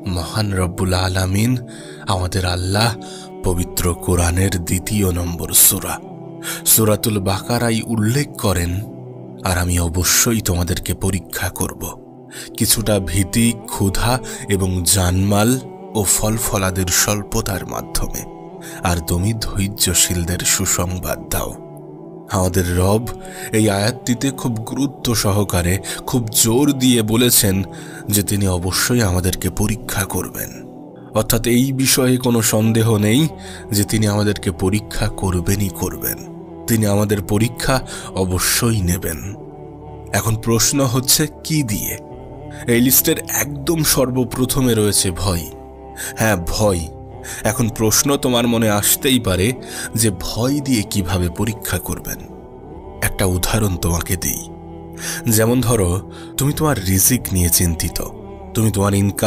মহান রব্বুল আলামিন আমাদের আল্লাহ পবিত্র কোরআনের ২ নম্বর সূরা সূরাতুল বাকারায় উল্লেখ করেন, আর আমি অবশ্যই তোমাদেরকে পরীক্ষা করব কিছুটা ভীতি, ক্ষুধা এবং জানমাল ও ফলফলাদের স্বল্পতার মাধ্যমে, আর তুমি ধৈর্যশীলদের সুসংবাদ দাও। আমাদের রব এই আয়াতটিতে খুব গুরুত্ব সহকারে, খুব জোর দিয়ে বলেছেন যে তিনি অবশ্যই আমাদেরকে পরীক্ষা করবেন। অর্থাৎ এই বিষয়ে কোনো সন্দেহ নেই যে তিনি আমাদেরকে পরীক্ষা করবেনই করবেন। তিনি আমাদের পরীক্ষা অবশ্যই নেবেন। এখন প্রশ্ন হচ্ছে কি দিয়ে? এই লিস্টের একদম সর্বপ্রথমে রয়েছে ভয়। হ্যাঁ, ভয়। এখন প্রশ্ন তোমার মনে আসতেই পারে যে ভয় দিয়ে কিভাবে পরীক্ষা করবেন। একটা উদাহরণ তোমাকে দিই। যেমন ধরো, তুমি তোমার রিজিক নিয়ে চিন্তিত, তুমি তোমার ইনকাম